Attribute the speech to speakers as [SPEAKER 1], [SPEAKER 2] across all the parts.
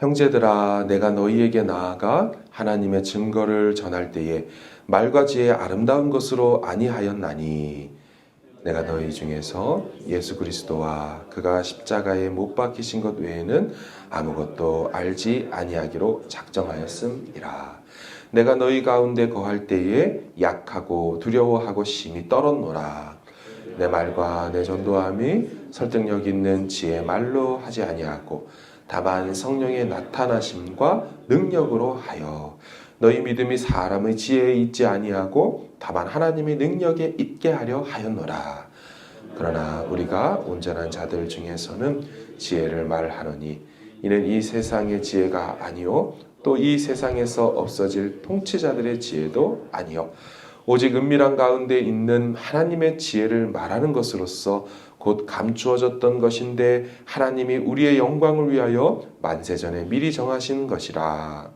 [SPEAKER 1] 형제들아, 내가 너희에게 나아가 하나님의 증거를 전할 때에 말과 지혜의 아름다운 것으로 아니하였나니 내가 너희 중에서 예수 그리스도와 그가 십자가에 못 박히신 것 외에는 아무것도 알지 아니하기로 작정하였음이라. 내가 너희 가운데 거할 때에 약하고 두려워하고 심히 떨었노라. 내 말과 내 전도함이 설득력 있는 지혜 말로 하지 아니하고 다만 성령의 나타나심과 능력으로 하여 너희 믿음이 사람의 지혜에 있지 아니하고 다만 하나님의 능력에 있게 하려 하였노라. 그러나 우리가 온전한 자들 중에서는 지혜를 말하노니 이는 이 세상의 지혜가 아니요 또 이 세상에서 없어질 통치자들의 지혜도 아니요 오직 은밀한 가운데 있는 하나님의 지혜를 말하는 것으로서 곧 감추어졌던 것인데 하나님이 우리의 영광을 위하여 만세전에 미리 정하신 것이라.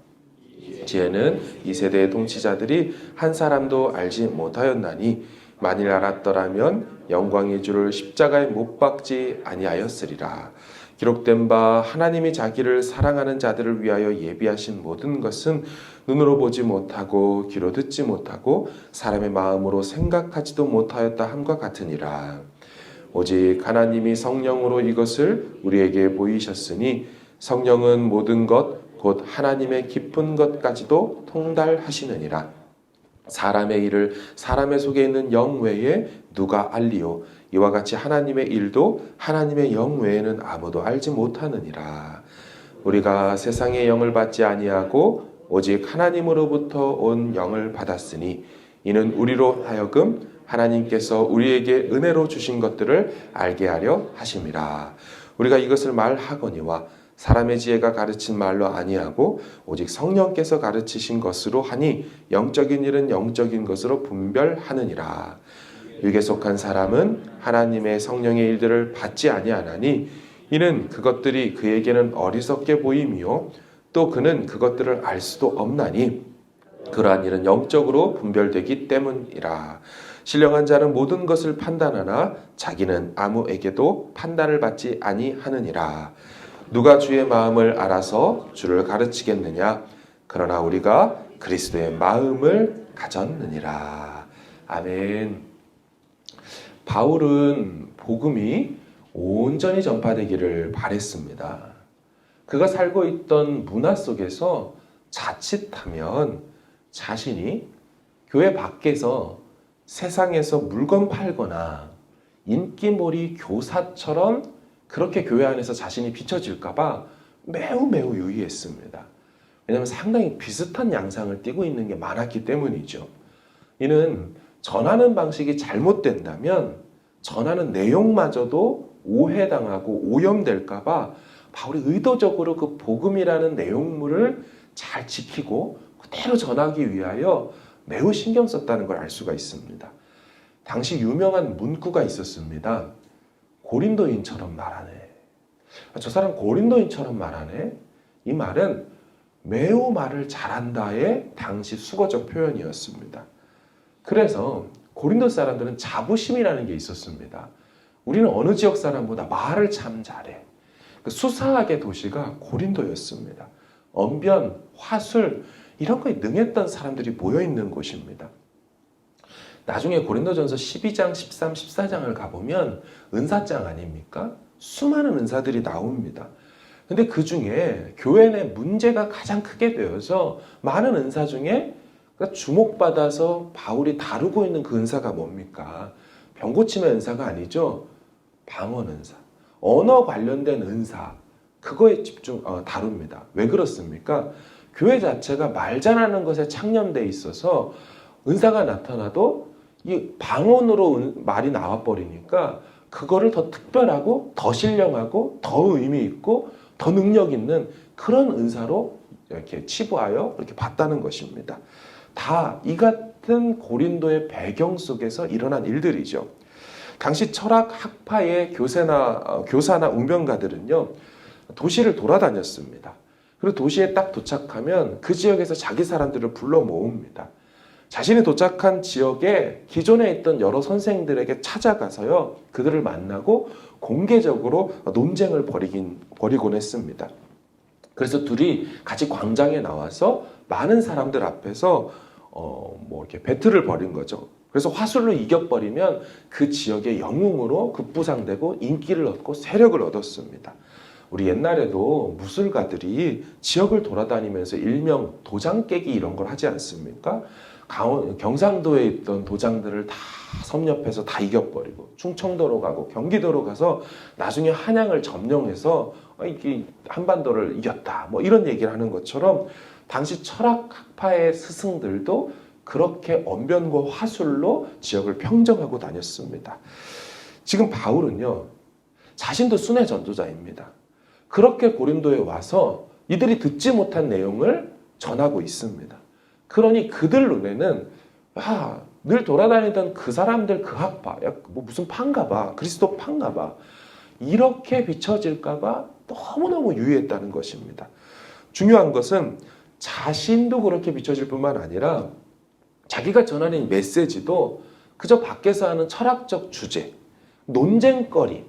[SPEAKER 1] 지혜는 이 세대의 통치자들이 한 사람도 알지 못하였나니 만일 알았더라면 영광의 주를 십자가에 못 박지 아니하였으리라. 기록된 바 하나님이 자기를 사랑하는 자들을 위하여 예비하신 모든 것은 눈으로 보지 못하고 귀로 듣지 못하고 사람의 마음으로 생각하지도 못하였다 함과 같으니라. 오직 하나님이 성령으로 이것을 우리에게 보이셨으니 성령은 모든 것 곧 하나님의 깊은 것까지도 통달하시느니라. 사람의 일을 사람의 속에 있는 영 외에 누가 알리요? 이와 같이 하나님의 일도 하나님의 영 외에는 아무도 알지 못하느니라. 우리가 세상의 영을 받지 아니하고 오직 하나님으로부터 온 영을 받았으니 이는 우리로 하여금 하나님께서 우리에게 은혜로 주신 것들을 알게 하려 하심이라. 우리가 이것을 말하거니와 사람의 지혜가 가르친 말로 아니하고 오직 성령께서 가르치신 것으로 하니 영적인 일은 영적인 것으로 분별하느니라. 육에 속한 사람은 하나님의 성령의 일들을 받지 아니하나니 이는 그것들이 그에게는 어리석게 보임이요 또 그는 그것들을 알 수도 없나니 그러한 일은 영적으로 분별되기 때문이라. 신령한 자는 모든 것을 판단하나 자기는 아무에게도 판단을 받지 아니하느니라. 누가 주의 마음을 알아서 주를 가르치겠느냐? 그러나 우리가 그리스도의 마음을 가졌느니라. 아멘. 바울은 복음이 온전히 전파되기를 바랬습니다. 그가 살고 있던 문화 속에서 자칫하면 자신이 교회 밖에서 세상에서 물건 팔거나 인기몰이 교사처럼 그렇게 교회 안에서 자신이 비춰질까봐 매우 유의했습니다. 왜냐하면 상당히 비슷한 양상을 띠고 있는 게 많았기 때문이죠. 이는 전하는 방식이 잘못된다면 전하는 내용마저도 오해당하고 오염될까봐 바울이 의도적으로 그 복음이라는 내용물을 잘 지키고 그대로 전하기 위하여 매우 신경 썼다는 걸 알 수가 있습니다. 당시 유명한 문구가 있었습니다. 고린도인처럼 말하네. 저 사람 고린도인처럼 말하네. 이 말은 매우 말을 잘한다의 당시 수거적 표현이었습니다. 그래서 고린도 사람들은 자부심이라는 게 있었습니다. 우리는 어느 지역 사람보다 말을 참 잘해. 그 수사학의 도시가 고린도였습니다. 언변, 화술 이런 거에 능했던 사람들이 모여있는 곳입니다. 나중에 고린도전서 12장, 13, 14장을 가보면 은사장 아닙니까? 수많은 은사들이 나옵니다. 근데 그 중에 교회 내 문제가 가장 크게 되어서 많은 은사 중에 주목받아서 바울이 다루고 있는 그 은사가 뭡니까? 병 고침의 은사가 아니죠. 방언 은사, 언어 관련된 은사, 그거에 다룹니다. 왜 그렇습니까? 교회 자체가 말 잘하는 것에 창념돼 있어서 은사가 나타나도 이 방언으로 말이 나와버리니까 그거를 더 특별하고 더 신령하고 더 의미 있고 더 능력 있는 그런 은사로 이렇게 치부하여 이렇게 봤다는 것입니다. 다 이 같은 고린도의 배경 속에서 일어난 일들이죠. 당시 철학 학파의 교사나 웅변가들은요, 도시를 돌아다녔습니다. 그리고 도시에 딱 도착하면 그 지역에서 자기 사람들을 불러 모읍니다. 자신이 도착한 지역에 기존에 있던 여러 선생들에게 찾아가서요, 그들을 만나고 공개적으로 논쟁을 벌이곤 했습니다. 그래서 둘이 같이 광장에 나와서 많은 사람들 앞에서 이렇게 배틀을 벌인 거죠. 그래서 화술로 이겨버리면 그 지역의 영웅으로 급부상되고 인기를 얻고 세력을 얻었습니다. 우리 옛날에도 무술가들이 지역을 돌아다니면서 일명 도장 깨기 이런 걸 하지 않습니까? 경상도에 있던 도장들을 다 섭렵해서 다 이겨버리고 충청도로 가고 경기도로 가서 나중에 한양을 점령해서 이게 한반도를 이겼다 뭐 이런 얘기를 하는 것처럼 당시 철학학파의 스승들도 그렇게 언변과 화술로 지역을 평정하고 다녔습니다. 지금 바울은요, 자신도 순회 전도자입니다. 그렇게 고린도에 와서 이들이 듣지 못한 내용을 전하고 있습니다. 그러니 그들 눈에는 늘 돌아다니던 그 사람들 그 학파, 무슨 파인가 봐, 그리스도 파인가 봐, 이렇게 비춰질까 봐 너무너무 유의했다는 것입니다. 중요한 것은 자신도 그렇게 비춰질 뿐만 아니라 자기가 전하는 메시지도 그저 밖에서 하는 철학적 주제, 논쟁거리,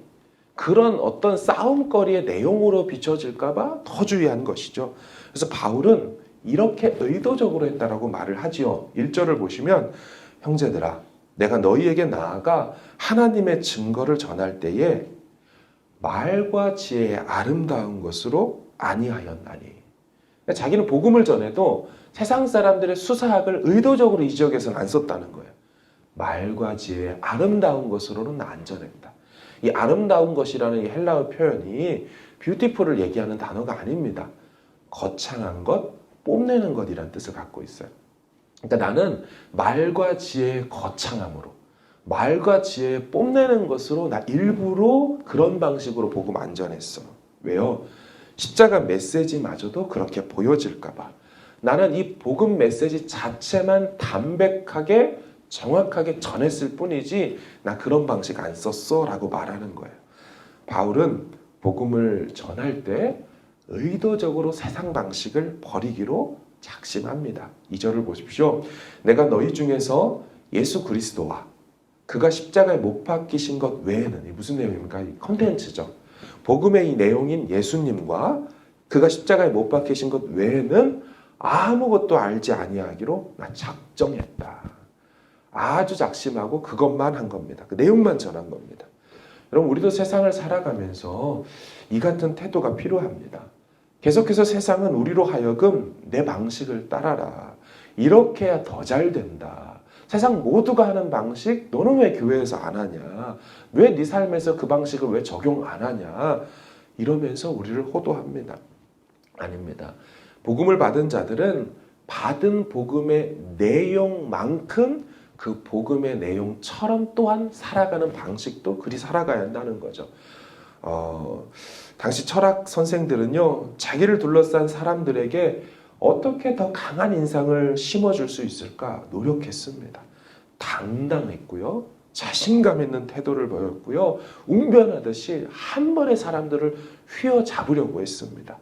[SPEAKER 1] 그런 어떤 싸움거리의 내용으로 비춰질까 봐 더 주의한 것이죠. 그래서 바울은 이렇게 의도적으로 했다라고 말을 하지요. 1절을 보시면 형제들아 내가 너희에게 나아가 하나님의 증거를 전할 때에 말과 지혜의 아름다운 것으로 아니하였나니. 자기는 복음을 전해도 세상 사람들의 수사학을 의도적으로 이 지역에서는 안 썼다는 거예요. 말과 지혜의 아름다운 것으로는 안 전했다. 이 아름다운 것이라는 이 헬라어 표현이 뷰티풀을 얘기하는 단어가 아닙니다. 거창한 것, 뽐내는 것이라는 뜻을 갖고 있어요. 그러니까 나는 말과 지혜의 거창함으로, 말과 지혜의 뽐내는 것으로 나 일부러 그런 방식으로 복음 안 전했어. 왜요? 십자가 메시지마저도 그렇게 보여질까 봐. 나는 이 복음 메시지 자체만 담백하게 정확하게 전했을 뿐이지 나 그런 방식 안 썼어 라고 말하는 거예요. 바울은 복음을 전할 때 의도적으로 세상 방식을 버리기로 작심합니다. 2절을 보십시오. 내가 너희 중에서 예수 그리스도와 그가 십자가에 못 박히신 것 외에는, 무슨 내용입니까? 이 컨텐츠죠. 복음의 이 내용인 예수님과 그가 십자가에 못 박히신 것 외에는 아무것도 알지 아니하기로 나 작정했다. 아주 작심하고 그것만 한 겁니다. 그 내용만 전한 겁니다. 여러분, 우리도 세상을 살아가면서 이 같은 태도가 필요합니다. 계속해서 세상은 우리로 하여금 내 방식을 따라라. 이렇게 해야 더 잘 된다. 세상 모두가 하는 방식 너는 왜 교회에서 안 하냐? 왜 네 삶에서 그 방식을 왜 적용 안 하냐? 이러면서 우리를 호도합니다. 아닙니다. 복음을 받은 자들은 받은 복음의 내용만큼 그 복음의 내용처럼 또한 살아가는 방식도 그리 살아가야 한다는 거죠. 당시 철학 선생들은요, 자기를 둘러싼 사람들에게 어떻게 더 강한 인상을 심어줄 수 있을까 노력했습니다. 당당했고요, 자신감 있는 태도를 보였고요, 웅변하듯이 한 번에 사람들을 휘어잡으려고 했습니다.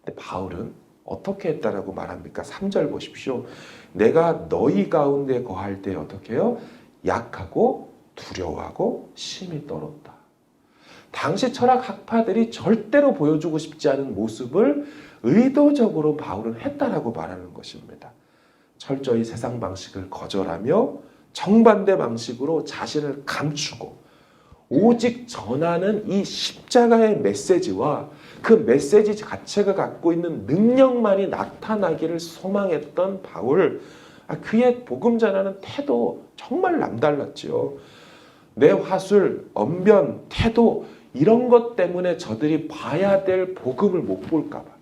[SPEAKER 1] 근데 바울은 어떻게 했다라고 말합니까? 3절 보십시오. 내가 너희 가운데 거할 때 어떻게 해요? 약하고 두려워하고 심히 떨었다. 당시 철학 학파들이 절대로 보여주고 싶지 않은 모습을 의도적으로 바울은 했다라고 말하는 것입니다. 철저히 세상 방식을 거절하며 정반대 방식으로 자신을 감추고 오직 전하는 이 십자가의 메시지와 그 메시지 자체가 갖고 있는 능력만이 나타나기를 소망했던 바울, 그의 복음 전하는 태도 정말 남달랐지요. 내 화술, 언변, 태도 이런 것 때문에 저들이 봐야 될 복음을 못 볼까 봐.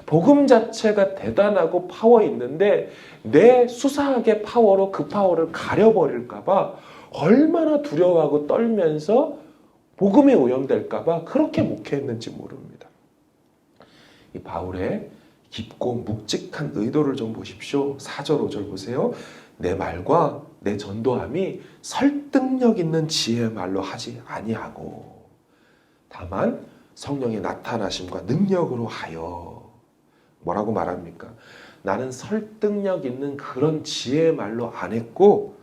[SPEAKER 1] 복음 자체가 대단하고 파워 있는데 내 수사학의 파워로 그 파워를 가려버릴까 봐 얼마나 두려워하고 떨면서 복음에 오염될까 봐 그렇게 목회했는지 모릅니다. 이 바울의 깊고 묵직한 의도를 좀 보십시오. 4절 5절 보세요. 내 말과 내 전도함이 설득력 있는 지혜의 말로 하지 아니하고 다만 성령의 나타나심과 능력으로 하여. 뭐라고 말합니까? 나는 설득력 있는 그런 지혜의 말로 안 했고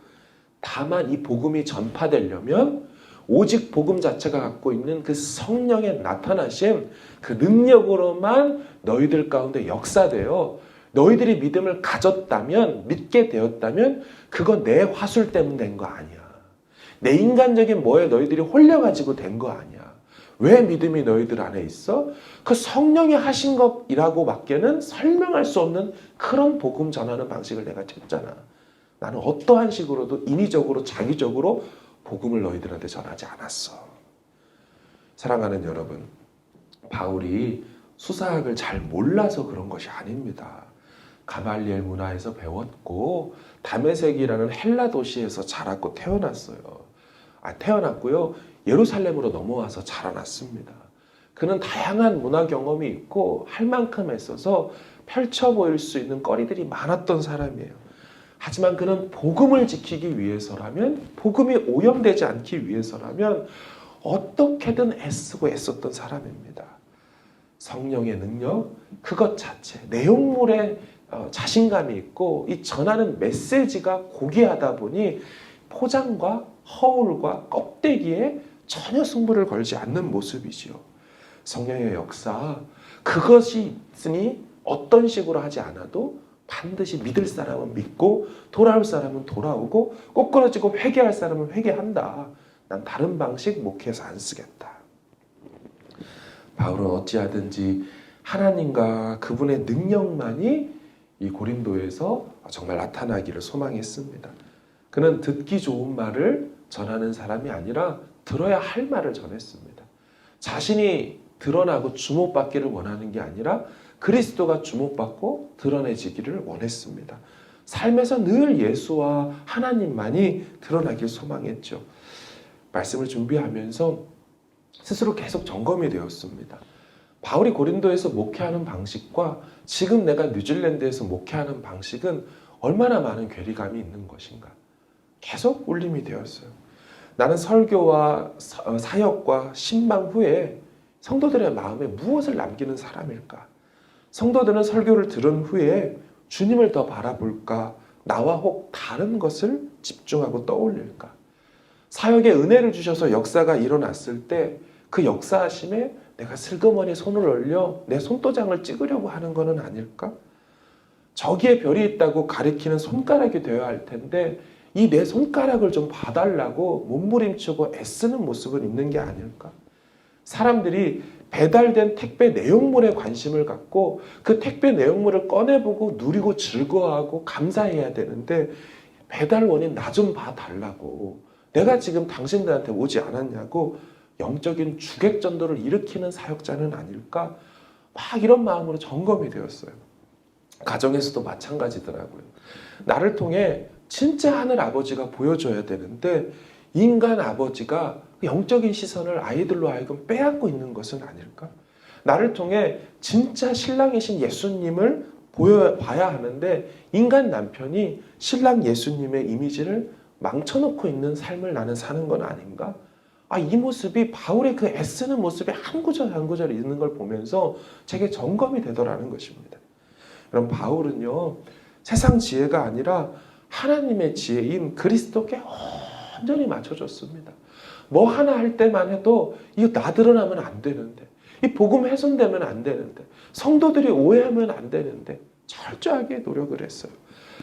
[SPEAKER 1] 다만 이 복음이 전파되려면 오직 복음 자체가 갖고 있는 그 성령의 나타나심, 그 능력으로만 너희들 가운데 역사되어 너희들이 믿음을 가졌다면, 믿게 되었다면 그건 내 화술 때문에 된 거 아니야. 내 인간적인 뭐에 너희들이 홀려가지고 된 거 아니야. 왜 믿음이 너희들 안에 있어? 그 성령이 하신 것이라고 밖에는 설명할 수 없는 그런 복음 전하는 방식을 내가 쳤잖아. 나는 어떠한 식으로도 인위적으로 자기적으로 복음을 너희들한테 전하지 않았어. 사랑하는 여러분, 바울이 수사학을 잘 몰라서 그런 것이 아닙니다. 가말리엘 문화에서 배웠고 다메섹이라는 헬라 도시에서 자랐고 태어났고요. 예루살렘으로 넘어와서 자라났습니다. 그는 다양한 문화 경험이 있고 할 만큼 했어서 펼쳐 보일 수 있는 거리들이 많았던 사람이에요. 하지만 그는 복음을 지키기 위해서라면, 복음이 오염되지 않기 위해서라면 어떻게든 애쓰고 애썼던 사람입니다. 성령의 능력, 그것 자체, 내용물에 자신감이 있고 이 전하는 메시지가 고귀하다 보니 포장과 허울과 껍데기에 전혀 승부를 걸지 않는 모습이지요. 성령의 역사, 그것이 있으니 어떤 식으로 하지 않아도 반드시 믿을 사람은 믿고 돌아올 사람은 돌아오고 꼬꾸라지고 회개할 사람은 회개한다. 난 다른 방식 목회에서 안 쓰겠다. 바울은 어찌하든지 하나님과 그분의 능력만이 이 고린도에서 정말 나타나기를 소망했습니다. 그는 듣기 좋은 말을 전하는 사람이 아니라 들어야 할 말을 전했습니다. 자신이 드러나고 주목받기를 원하는 게 아니라 그리스도가 주목받고 드러내지기를 원했습니다. 삶에서 늘 예수와 하나님만이 드러나길 소망했죠. 말씀을 준비하면서 스스로 계속 점검이 되었습니다. 바울이 고린도에서 목회하는 방식과 지금 내가 뉴질랜드에서 목회하는 방식은 얼마나 많은 괴리감이 있는 것인가. 계속 울림이 되었어요. 나는 설교와 사역과 신방 후에 성도들의 마음에 무엇을 남기는 사람일까? 성도들은 설교를 들은 후에 주님을 더 바라볼까? 나와 혹 다른 것을 집중하고 떠올릴까? 사역에 은혜를 주셔서 역사가 일어났을 때 그 역사하심에 내가 슬그머니 손을 올려 내 손도장을 찍으려고 하는 것은 아닐까? 저기에 별이 있다고 가리키는 손가락이 되어야 할 텐데 이 내 손가락을 좀 봐달라고 몸부림치고 애쓰는 모습은 있는 게 아닐까? 사람들이 배달된 택배 내용물에 관심을 갖고 그 택배 내용물을 꺼내보고 누리고 즐거워하고 감사해야 되는데 배달원이 나 좀 봐달라고, 내가 지금 당신들한테 오지 않았냐고 영적인 주객전도를 일으키는 사역자는 아닐까? 막 이런 마음으로 점검이 되었어요. 가정에서도 마찬가지더라고요. 나를 통해 진짜 하늘 아버지가 보여줘야 되는데 인간 아버지가 영적인 시선을 아이들로 하여금 빼앗고 있는 것은 아닐까? 나를 통해 진짜 신랑이신 예수님을 보여봐야 하는데 인간 남편이 신랑 예수님의 이미지를 망쳐놓고 있는 삶을 나는 사는 건 아닌가? 이 모습이 바울의 그 애쓰는 모습에 한 구절 한 구절 있는 걸 보면서 제게 점검이 되더라는 것입니다. 그럼 바울은요, 세상 지혜가 아니라 하나님의 지혜인 그리스도께 온전히 맞춰줬습니다. 뭐 하나 할 때만 해도 이거 나 드러나면 안 되는데, 이 복음 훼손되면 안 되는데, 성도들이 오해하면 안 되는데 철저하게 노력을 했어요.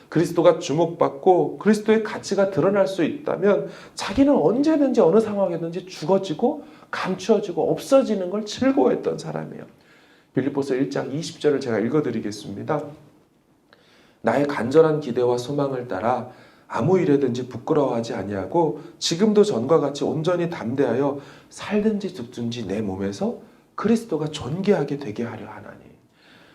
[SPEAKER 1] 그리스도가 주목받고 그리스도의 가치가 드러날 수 있다면 자기는 언제든지 어느 상황이든지 죽어지고 감추어지고 없어지는 걸 즐거워했던 사람이에요. 빌립보서 1장 20절을 제가 읽어드리겠습니다. 나의 간절한 기대와 소망을 따라 아무 일에든지 부끄러워하지 아니하고 지금도 전과 같이 온전히 담대하여 살든지 죽든지 내 몸에서 그리스도가 존귀하게 되게 하려 하나니.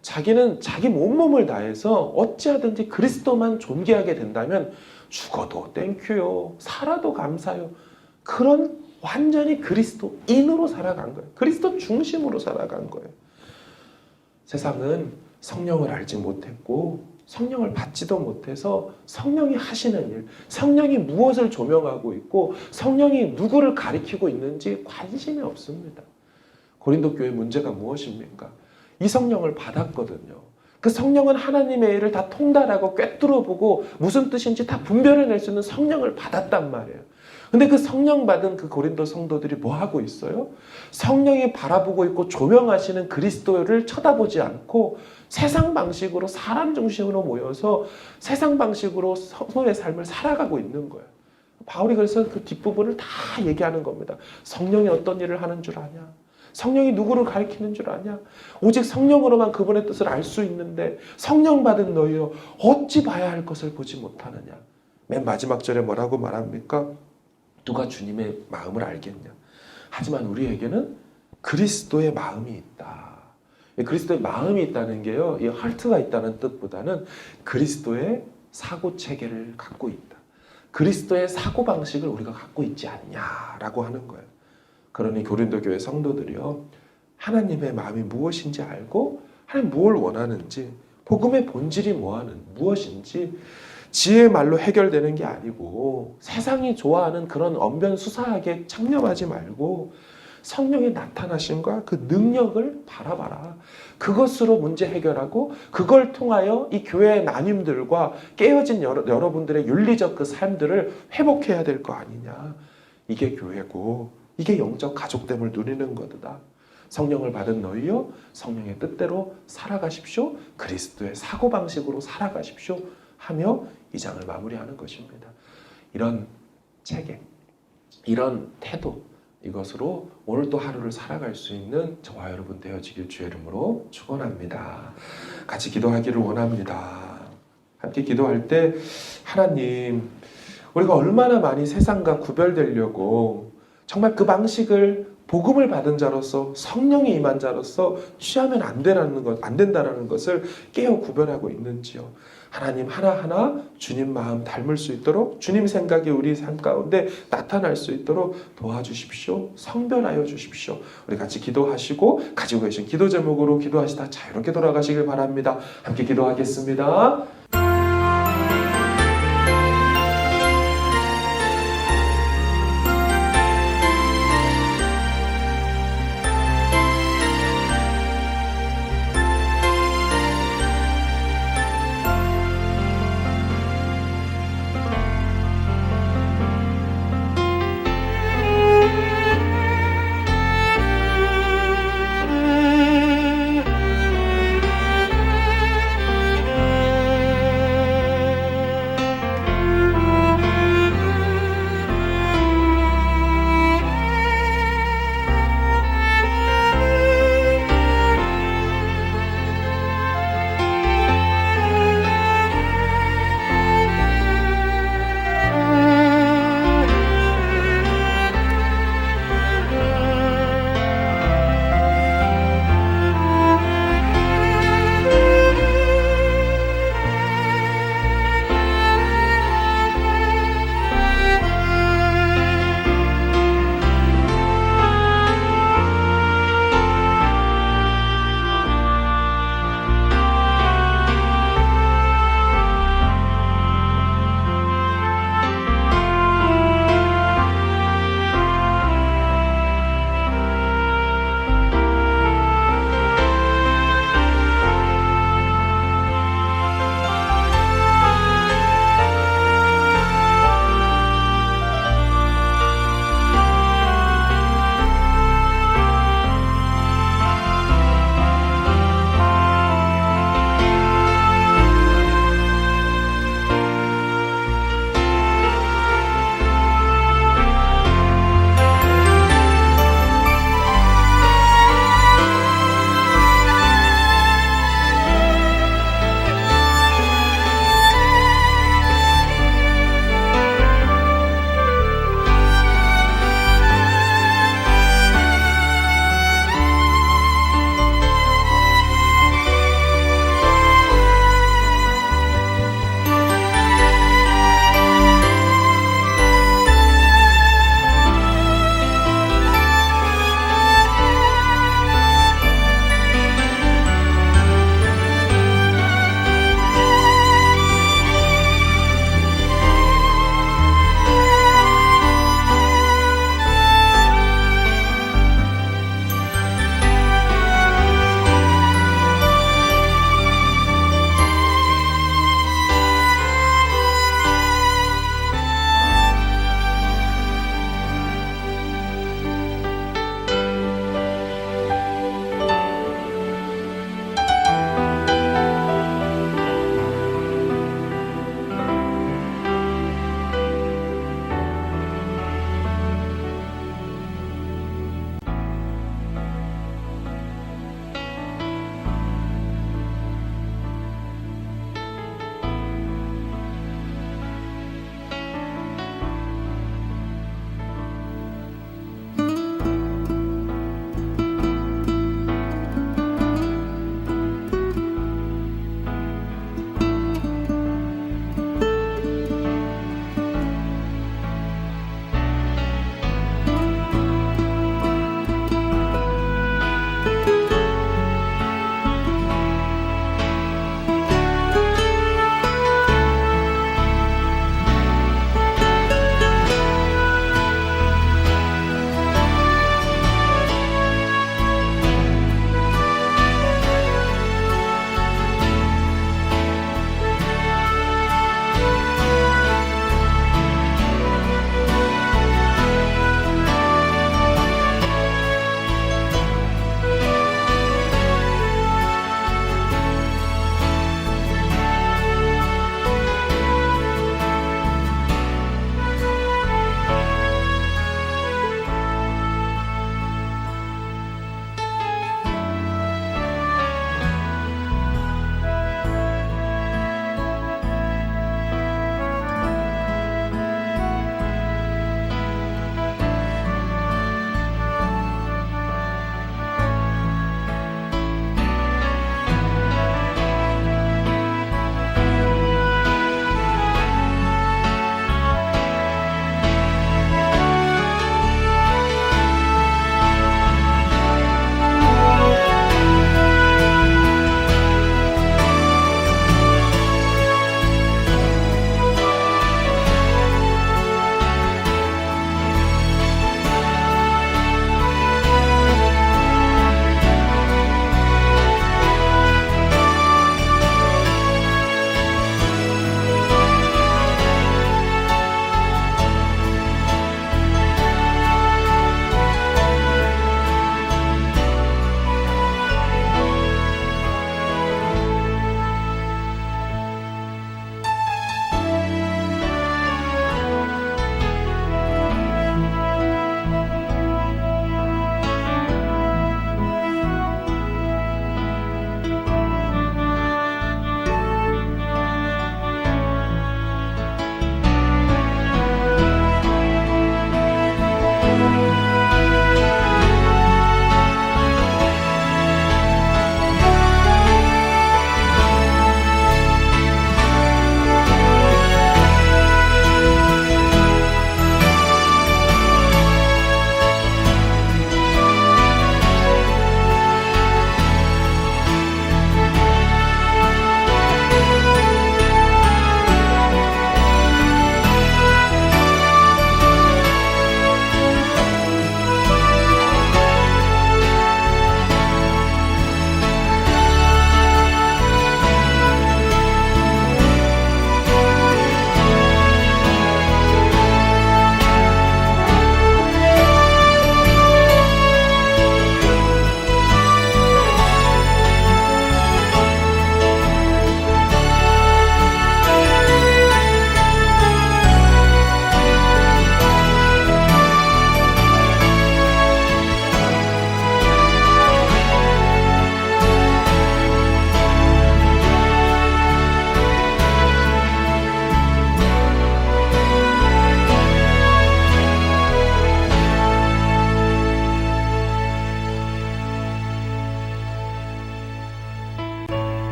[SPEAKER 1] 자기는 자기 온몸을 다해서 어찌하든지 그리스도만 존귀하게 된다면 죽어도 땡큐요, 살아도 감사요. 그런 완전히 그리스도인으로 살아간 거예요. 그리스도 중심으로 살아간 거예요. 세상은 성령을 알지 못했고 성령을 받지도 못해서 성령이 하시는 일, 성령이 무엇을 조명하고 있고 성령이 누구를 가리키고 있는지 관심이 없습니다. 고린도 교회 문제가 무엇입니까? 이 성령을 받았거든요. 그 성령은 하나님의 일을 다 통달하고 꿰뚫어보고 무슨 뜻인지 다 분별해낼 수 있는 성령을 받았단 말이에요. 근데 그 성령 받은 그 고린도 성도들이 뭐 하고 있어요? 성령이 바라보고 있고 조명하시는 그리스도를 쳐다보지 않고 세상 방식으로 사람 중심으로 모여서 세상 방식으로 성도의 삶을 살아가고 있는 거예요. 바울이 그래서 그 뒷부분을 다 얘기하는 겁니다. 성령이 어떤 일을 하는 줄 아냐? 성령이 누구를 가리키는 줄 아냐? 오직 성령으로만 그분의 뜻을 알 수 있는데 성령 받은 너희여 어찌 봐야 할 것을 보지 못하느냐? 맨 마지막 절에 뭐라고 말합니까? 누가 주님의 마음을 알겠냐? 하지만 우리에게는 그리스도의 마음이 있다. 그리스도의 마음이 있다는 게요, 이 하트가 있다는 뜻보다는 그리스도의 사고 체계를 갖고 있다. 그리스도의 사고 방식을 우리가 갖고 있지 않냐라고 하는 거예요. 그러니 고린도 교회 성도들이요, 하나님의 마음이 무엇인지 알고 하나님 무엇을 원하는지, 복음의 본질이 무엇인지 지혜의 말로 해결되는 게 아니고 세상이 좋아하는 그런 언변수사하게 창념하지 말고 성령의 나타나심과 그 능력을 바라봐라. 그것으로 문제 해결하고 그걸 통하여 이 교회의 나님들과 깨어진 여러분들의 윤리적 그 삶들을 회복해야 될 거 아니냐. 이게 교회고 이게 영적 가족됨을 누리는 거다. 성령을 받은 너희여 성령의 뜻대로 살아가십시오. 그리스도의 사고방식으로 살아가십시오. 하며 이 장을 마무리하는 것입니다. 이런 체계, 이런 태도, 이것으로 오늘 또 하루를 살아갈 수 있는 저와 여러분 되어지길 주의 이름으로 축원합니다. 같이 기도하기를 원합니다. 함께 기도할 때 하나님, 우리가 얼마나 많이 세상과 구별되려고 정말 그 방식을 복음을 받은 자로서 성령이 임한 자로서 취하면 안 된다라는 것을 깨어 구별하고 있는지요. 하나님 하나하나 주님 마음 닮을 수 있도록 주님 생각이 우리 삶 가운데 나타날 수 있도록 도와주십시오. 성별하여 주십시오. 우리 같이 기도하시고 가지고 계신 기도 제목으로 기도하시다 자유롭게 돌아가시길 바랍니다. 함께 기도하겠습니다.